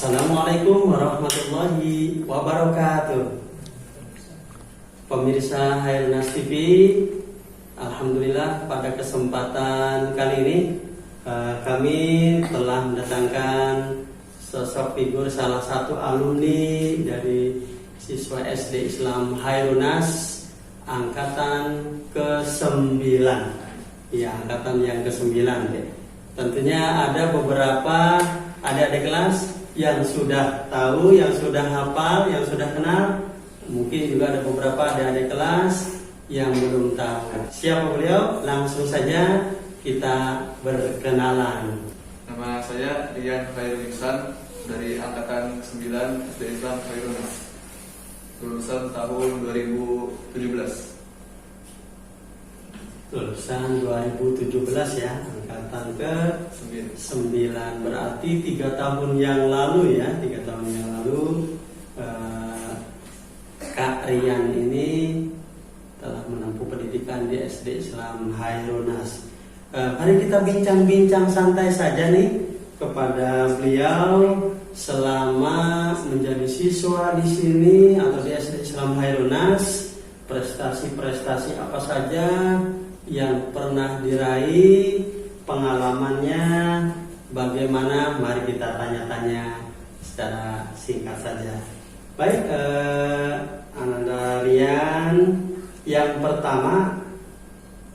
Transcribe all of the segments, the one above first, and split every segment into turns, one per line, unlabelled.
Assalamualaikum warahmatullahi wabarakatuh. Pemirsa Hairnas TV, alhamdulillah pada kesempatan kali ini kami telah mendatangkan sosok figur salah satu alumni dari siswa SD Islam Hairnas angkatan ke-9. Ya, angkatan yang ke-9 deh. Tentunya ada beberapa adik-adik kelas yang sudah tahu, yang sudah hafal, yang sudah kenal. Mungkin juga ada beberapa adik-adik kelas yang belum tahu. Siapa beliau? Langsung saja kita berkenalan.
Nama saya Rian Khairul Ihsan dari angkatan 9 SD Islam Hairnas, lulusan tahun 2017.
Lulusan 2017 ya, angkatan ke-9. Berarti 3 tahun yang lalu ya, 3 tahun yang lalu Kak Rian ini telah menempuh pendidikan di SD Islam Hairnas. Mari kita bincang-bincang santai saja nih kepada beliau selama menjadi siswa di sini atau di SD Islam Hairnas, prestasi-prestasi apa saja yang pernah diraih, pengalamannya bagaimana, mari kita tanya-tanya secara singkat saja. Baik, Ananda Rian, yang pertama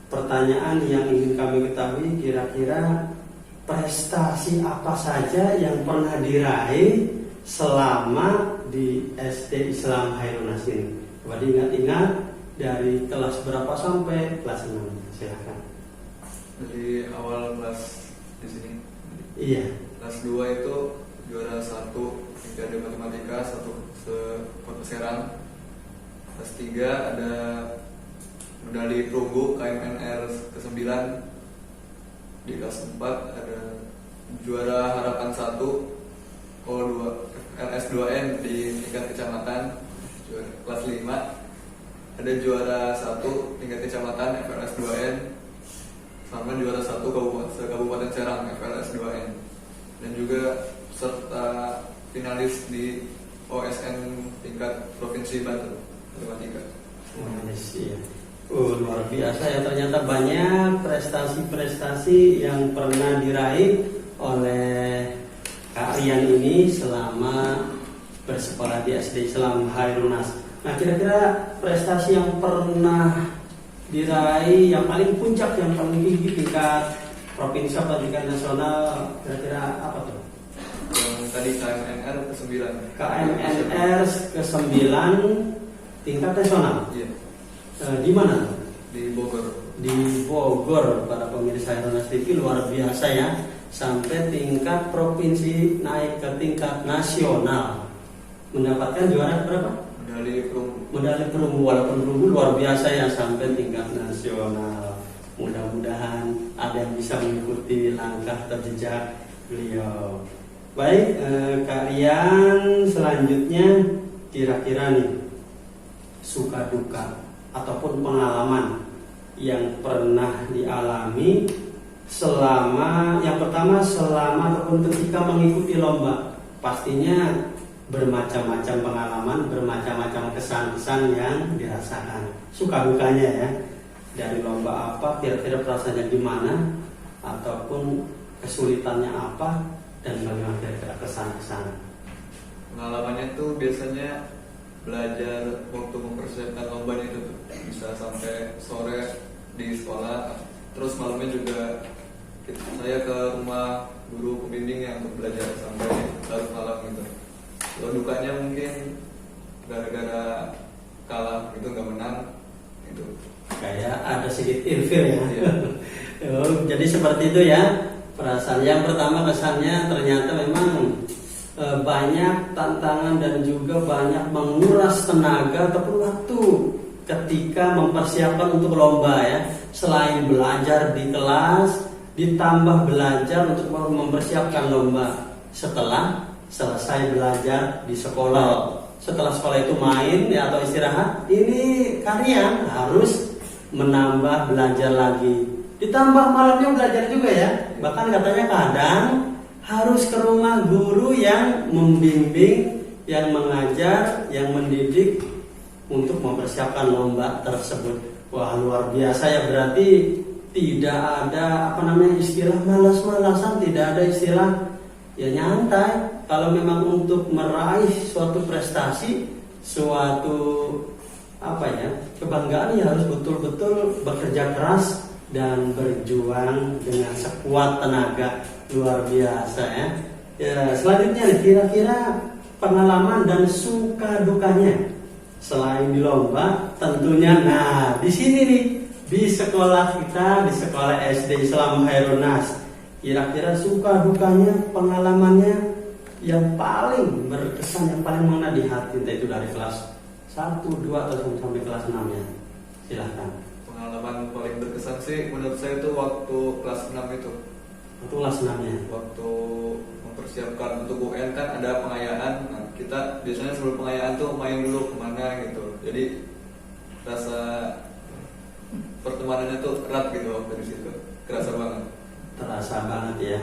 pertanyaan yang ingin kami ketahui, kira-kira prestasi apa saja yang pernah diraih selama di SD Islam Hairnas ini? Coba diingat-ingat dari kelas berapa sampai kelas 6. Silahkan.
Dari awal kelas di sini.
Iya.
Kelas 2 itu juara 1 Olimpiade Matematika 1 Kota Serang. Kelas 3 ada medali perunggu KMNR ke-9. Di kelas 4 ada juara harapan 1 LS2N di tingkat kecamatan. Kelas 5 ada juara 1 tingkat kecamatan FLS2N, sama juara 1 Kabupaten Serang FLS2N, dan juga serta finalis di OSN tingkat Provinsi Banten Matematika.
Malaysia. Luar biasa ya, ternyata banyak prestasi-prestasi yang pernah diraih oleh Kak Rian ini selama bersekolah di SD Islam Hairnas. Nah, kira-kira prestasi yang pernah diraih yang paling puncak, yang paling tinggi tingkat provinsi atau tingkat nasional, kira-kira apa tuh?
Yang tadi KMNR ke-9.
KMNR ke-9 tingkat nasional.
Iya.
Di mana?
Di Bogor.
Di Bogor, para pemirsa Hairnas TV, luar biasa ya. Sampai tingkat provinsi naik ke tingkat nasional. Mendapatkan juara berapa? Medali perunggu, walaupun perunggu luar biasa ya, sampai tingkat nasional. Mudah-mudahan ada yang bisa mengikuti langkah atau jejak beliau. Baik, Kak Rian, selanjutnya kira-kira nih suka duka ataupun pengalaman yang pernah dialami selama, yang pertama selama ataupun ketika mengikuti lomba. Pastinya bermacam-macam pengalaman, bermacam-macam kesan-kesan yang dirasakan. Suka dukanya ya, dari lomba apa, kira-kira perasaannya gimana, ataupun kesulitannya apa, dan bagaimana kira-kira kesan-kesan.
Pengalamannya tuh biasanya belajar waktu mempersiapkan lomba itu tuh bisa sampai sore di sekolah, terus malamnya juga saya ke rumah guru pembimbing yang untuk belajar sampai larut malam gitu. Kalau dukanya mungkin gara-gara kalah gitu, nggak menang itu.
Kayak ada sedikit ilfil ya.
Iya.
Jadi seperti itu ya. Perasaan yang pertama, kesannya ternyata memang banyak tantangan dan juga banyak menguras tenaga ataupun waktu ketika mempersiapkan untuk lomba ya. Selain belajar di kelas, ditambah belajar untuk mempersiapkan lomba. Setelah selesai belajar di sekolah, setelah sekolah itu main ya, atau istirahat, ini kalian harus menambah belajar lagi. Ditambah malamnya belajar juga ya. Bahkan katanya kadang harus ke rumah guru yang membimbing, yang mengajar, yang mendidik untuk mempersiapkan lomba tersebut. Wah, luar biasa ya, berarti tidak ada istilah malas-malasan, tidak ada istilah ya nyantai. Kalau memang untuk meraih suatu prestasi, suatu kebanggaan, ya harus betul-betul bekerja keras dan berjuang dengan sekuat tenaga. Luar biasa ya. Ya, selanjutnya nih, kira-kira pengalaman dan suka dukanya selain di lomba tentunya. Nah, di sini nih, di sekolah kita, di sekolah SD Islam Khairun-Nas, kira-kira suka dukanya, pengalamannya yang paling berkesan, yang paling mengena di hati, entah itu dari kelas 1, 2 atau sampai kelas 6 ya. Silahkan.
Pengalaman paling berkesan sih menurut saya itu waktu kelas 6 itu.
Waktu kelas 6 ya.
Waktu mempersiapkan untuk UN kan ada pengayaan. Nah, kita biasanya sebelum pengayaan tuh main dulu kemana gitu. Jadi rasa pertemanannya tuh erat gitu waktu di situ. Kerasa banget.
Terasa banget ya.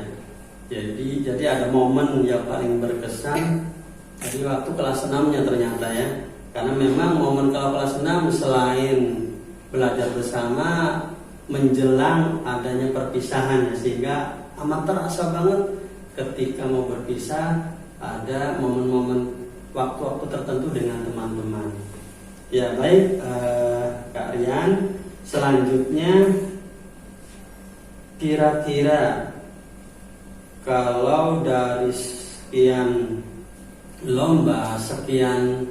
Jadi ada momen yang paling berkesan di waktu kelas 6-nya ternyata ya. Karena memang momen kalau kelas 6 selain belajar bersama menjelang adanya perpisahan ya, sehingga amat terasa banget ketika mau berpisah, ada momen-momen waktu-waktu tertentu dengan teman-teman. Ya baik, Kak Rian, selanjutnya kira-kira kalau dari sekian lomba, sekian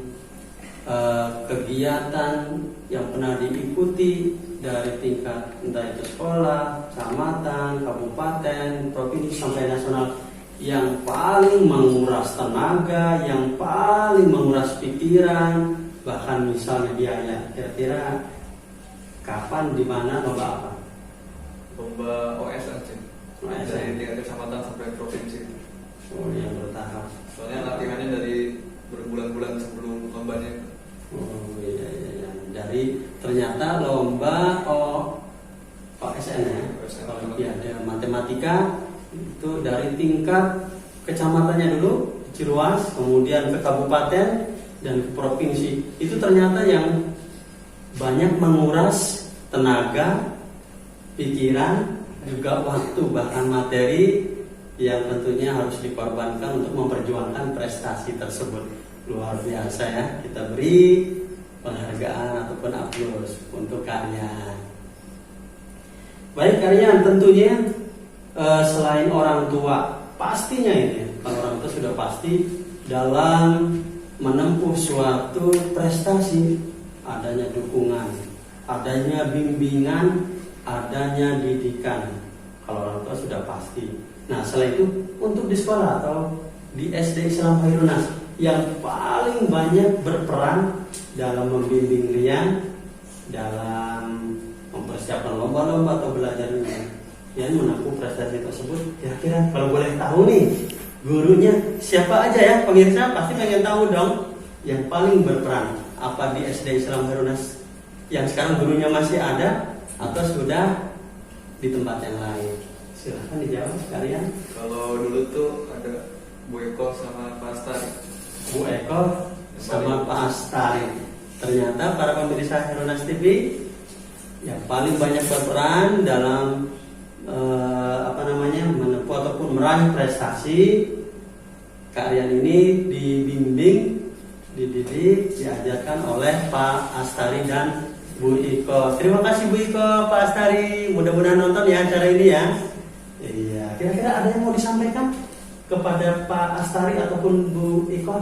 kegiatan yang pernah diikuti dari tingkat entah itu sekolah, kecamatan, kabupaten, provinsi sampai nasional, yang paling menguras tenaga, yang paling menguras pikiran, bahkan misalnya biaya, kira-kira kapan, di mana, lomba apa?
Lomba OSN sih. Dari tingkat kecamatan sampai provinsi.
Oh, yang bertahap.
Soalnya latihannya dari berbulan-bulan sebelum lombanya.
Oh iya. Dari ternyata lomba OSN ya, Olimpiade Matematika itu dari tingkat kecamatannya dulu Ciruas, kemudian ke kabupaten dan ke provinsi. Itu ternyata yang banyak menguras tenaga, pikiran, juga waktu, bahkan materi yang tentunya harus dikorbankan untuk memperjuangkan prestasi tersebut. Luar biasa ya, kita beri penghargaan ataupun aplaus untuk Karian. Baik Karian, tentunya selain orang tua, pastinya ini kalau orang tua sudah pasti dalam menempuh suatu prestasi adanya dukungan, adanya bimbingan, adanya didikan. Kalau orang tua sudah pasti. Nah, selain itu untuk di sekolah atau di SD Islam Khairun-Nas, yang paling banyak berperan dalam membimbing Rian dalam mempersiapkan lomba-lomba atau belajar Rian menempuh prestasi tersebut, kira-kira kalau boleh tahu nih gurunya siapa aja ya, pemirsa pasti pengen tahu dong. Yang paling berperan apa di SD Islam Khairun-Nas yang sekarang gurunya masih ada atau sudah di tempat yang lain? Silahkan dijawab sekalian.
Kalau dulu tuh ada Bu Eko sama Pak Astari.
Bu Eko sama Pak Astari. Ternyata para pemirsa Khairun-Nas TV yang paling banyak berperan dalam menempuh ataupun meraih prestasi. Kak Rian ini dibimbing, dididik, diajarkan oleh Pak Astari dan Bu Iko. Terima kasih Bu Iko, Pak Astari. Mudah-mudahan nonton ya acara ini ya. Iya. Kira-kira ada yang mau disampaikan kepada Pak Astari ataupun Bu Iko?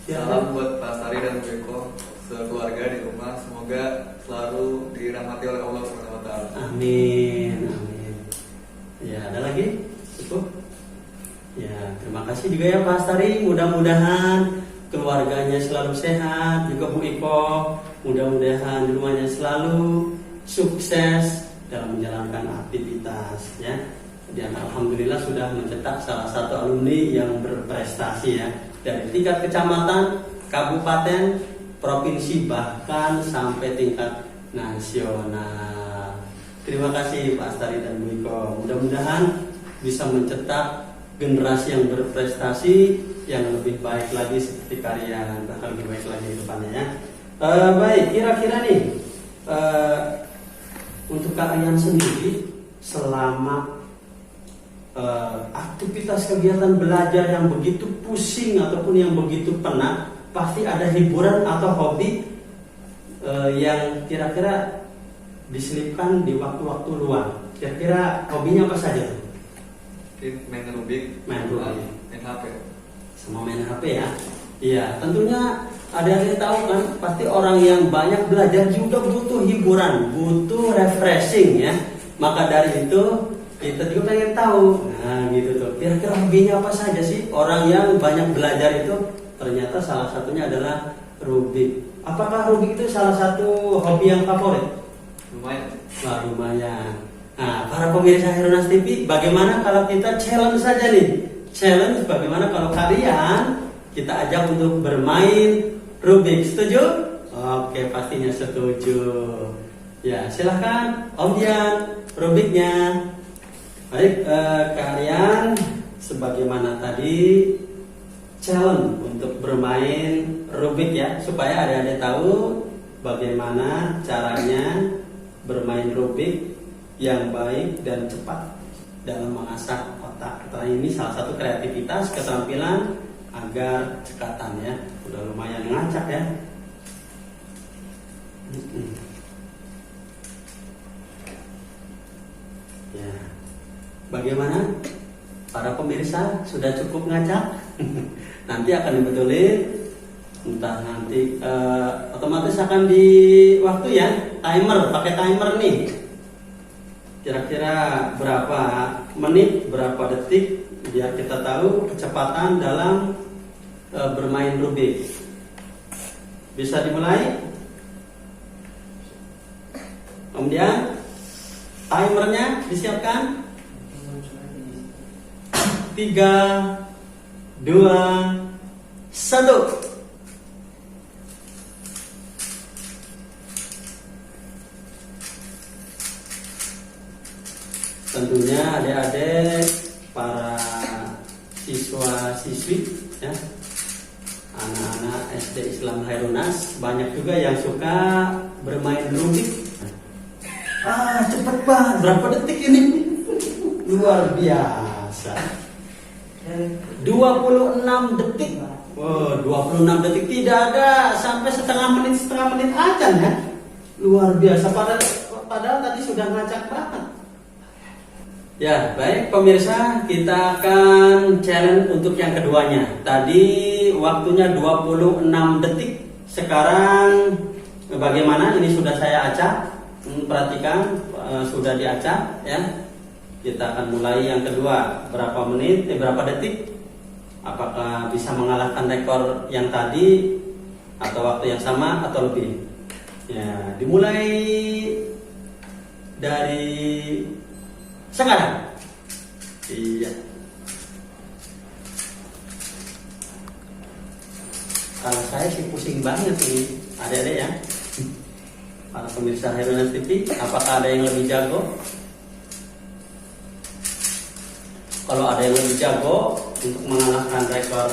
Salam buat Pak Astari dan Bu Iko, sekeluarga di rumah. Semoga selalu dirahmati oleh Allah SWT.
Amin. Ya, ada lagi? Cukup? Ya, terima kasih juga ya Pak Astari. Mudah-mudahan keluarganya selalu sehat. Juga Bu Iko, mudah-mudahan di rumahnya selalu sukses dalam menjalankan aktivitas ya. Dan alhamdulillah sudah mencetak salah satu alumni yang berprestasi ya, dari tingkat kecamatan, kabupaten, provinsi, bahkan sampai tingkat nasional. Terima kasih Pak Astari dan Bu Iko. Mudah-mudahan bisa mencetak generasi yang berprestasi, yang lebih baik lagi seperti kalian, bahkan lebih baik lagi di depannya ya. Baik, kira-kira nih untuk kalian sendiri selama aktivitas kegiatan belajar yang begitu pusing ataupun yang begitu penat, pasti ada hiburan atau hobi yang kira-kira diselipkan di waktu-waktu luang. Kira-kira hobinya apa saja tuh?
Main Rubik,
Main Rubik,
main HP.
sama main HP ya. Iya, tentunya ada yang tahu kan, pasti orang yang banyak belajar juga butuh hiburan, butuh refreshing ya. Maka dari itu kita juga pengen tahu. Nah, gitu tuh. Kira-kira hobinya apa saja sih orang yang banyak belajar itu? Ternyata salah satunya adalah Rubik. Apakah Rubik itu salah satu hobi yang favorit?
Lumayan.
Wah, lumayan. Nah, para pemirsa Heronas TV, bagaimana kalau kita challenge saja nih? Challenge bagaimana kalau kalian kita ajak untuk bermain Rubik. Setuju? Oke, pastinya setuju. Ya, silahkan Om Dian, Rubiknya. Baik, kalian sebagaimana tadi challenge untuk bermain Rubik ya, supaya adik-adik tahu bagaimana caranya bermain Rubik yang baik dan cepat dalam mengasah otak. Karena ini salah satu kreativitas, keterampilan agar cekatan ya. Udah lumayan ngacak ya. Ya. Bagaimana? Para pemirsa sudah cukup ngacak? Nanti akan dibetulin. Entah nanti otomatis akan di waktu ya, timer, pakai timer nih. Kira-kira berapa menit, berapa detik, biar kita tahu kecepatan dalam bermain Rubik. Bisa dimulai? Kemudian timernya disiapkan. 3, 2, 1. Tentunya adik-adik, para siswa-siswi ya, anak-anak SD Islam Khairunnas, banyak juga yang suka bermain Rubik. Cepet banget, berapa detik ini? Luar biasa. 26 detik. Wow, 26 detik, tidak ada sampai setengah menit aja ya. Luar biasa, padahal tadi sudah ngacak banget. Ya, baik pemirsa, kita akan challenge untuk yang keduanya. Tadi waktunya 26 detik. Sekarang bagaimana? Ini sudah saya acak. Perhatikan, sudah diacak ya. Kita akan mulai yang kedua. Berapa menit? Berapa detik? Apakah bisa mengalahkan rekor yang tadi atau waktu yang sama atau lebih? Ya, dimulai dari sekarang. Iya. Kalau saya sih pusing banget ini, adik-adik ya. Para pemirsa Heronas TV, apakah ada yang lebih jago? Kalau ada yang lebih jago untuk mengalahkan rekor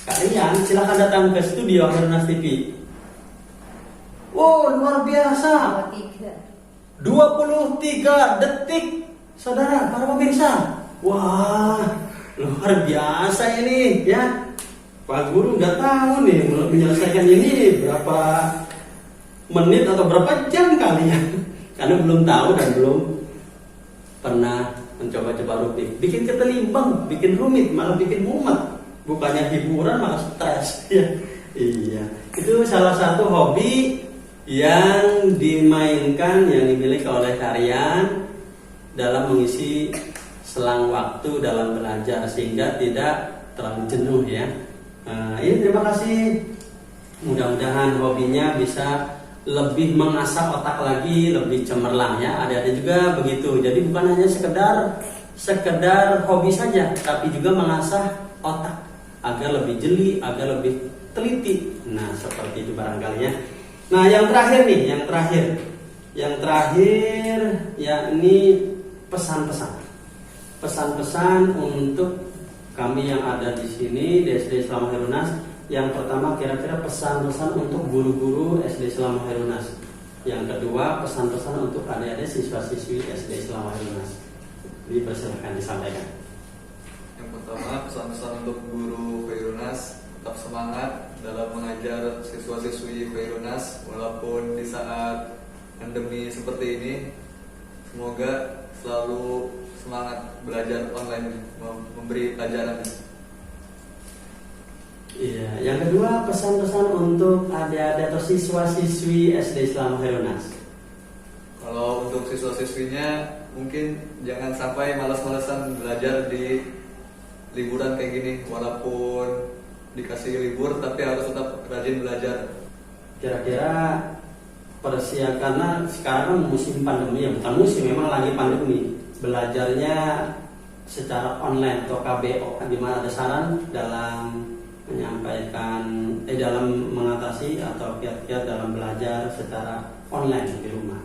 kalian, silahkan datang ke studio Heronas TV. Wow, luar biasa. 23 detik, saudara, para pemirsa. Wah, luar biasa ini ya. Pak Guru nggak tahu nih menyelesaikan ini berapa menit atau berapa jam kalian, karena belum tahu dan belum pernah mencoba-coba Rubik. Bikin ketelimbang, bikin rumit, malah bikin mumet. Bukannya hiburan malah stres ya. Iya, itu salah satu hobi yang dimainkan, yang dimiliki oleh kalian dalam mengisi selang waktu dalam belajar sehingga tidak terlalu jenuh ya. Ini terima kasih. Mudah-mudahan hobinya bisa lebih mengasah otak lagi, lebih cemerlang ya. Ada juga begitu. Jadi bukan hanya sekedar hobi saja, tapi juga mengasah otak agar lebih jeli, agar lebih teliti. Nah, seperti itu barangkali ya. Nah, yang terakhir nih, yang terakhir yakni pesan-pesan. pesan-pesan untuk kami yang ada di sini di SD Islam Khairun-Nas. Yang pertama kira-kira pesan-pesan untuk guru-guru SD Islam Khairun-Nas. Yang kedua pesan-pesan untuk adik-adik siswa-siswi SD Islam Khairun-Nas. Dipersilakan disampaikan.
Yang pertama, pesan-pesan untuk guru Khairun-Nas, tetap semangat dalam mengajar siswa-siswi Khairun-Nas walaupun di saat pandemi seperti ini. Semoga selalu semangat belajar online, memberi pelajaran.
Iya, yang kedua pesan-pesan untuk adik-adik atau siswa-siswi SD Islam Khairun-Nas.
Kalau untuk siswa-siswinya mungkin jangan sampai malas-malasan belajar di liburan kayak gini, walaupun dikasih libur tapi harus tetap rajin belajar.
Kira-kira karena sekarang kan musim pandemi, ya bukan musim, memang lagi pandemi. Belajarnya secara online atau KBO. Gimana, ada saran dalam menyampaikan, dalam mengatasi atau kiat-kiat dalam belajar secara online di rumah?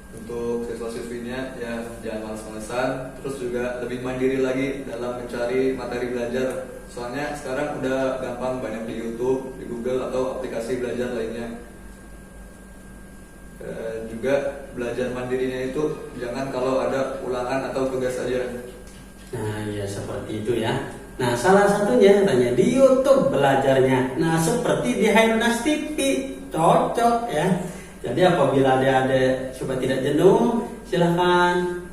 Untuk siswa-siswinya ya jangan malas-malasan, terus juga lebih mandiri lagi dalam mencari materi belajar. Soalnya sekarang udah gampang, banyak di YouTube, di Google atau aplikasi belajar lainnya. Juga belajar mandirinya itu jangan kalau ada ulangan atau tugas saja.
Nah ya seperti itu ya. Nah salah satunya katanya di YouTube belajarnya. Nah seperti di Khairun-Nas TV, cocok ya. Jadi apabila adik-adik supaya tidak jenuh, silahkan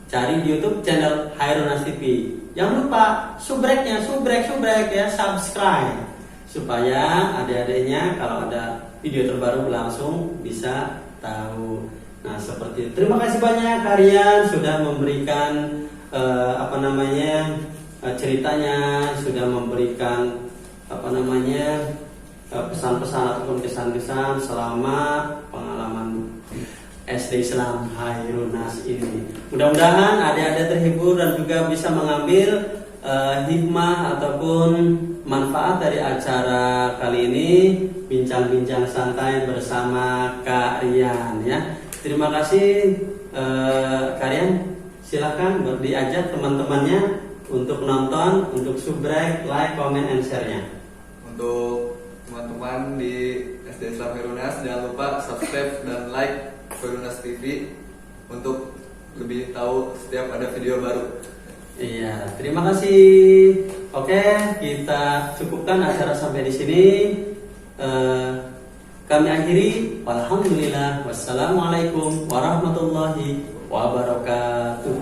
cari di YouTube channel Khairun-Nas TV. Jangan lupa subrek ya, subscribe supaya adik-adiknya kalau ada video terbaru langsung bisa tahu. Nah seperti itu. Terima kasih banyak kalian sudah memberikan ceritanya, sudah memberikan pesan-pesan ataupun kesan-kesan selama pengalaman SD Islam Khairun-Nas ini. Mudah-mudahan adik-adik terhibur dan juga bisa mengambil hikmah ataupun manfaat dari acara kali ini, bincang-bincang santai bersama Kak Rian ya. Terima kasih Kak Rian. Silakan diajak teman-temannya untuk nonton, untuk subrek, like, comment, and share-nya.
Untuk teman-teman di SD Islam Khairun-Nas, jangan lupa subscribe dan like Khairun-Nas TV untuk lebih tahu setiap ada video baru.
Iya, terima kasih. Oke, kita cukupkan acara sampai di sini. Kami akhiri. Alhamdulillah. Wassalamualaikum warahmatullahi wabarakatuh.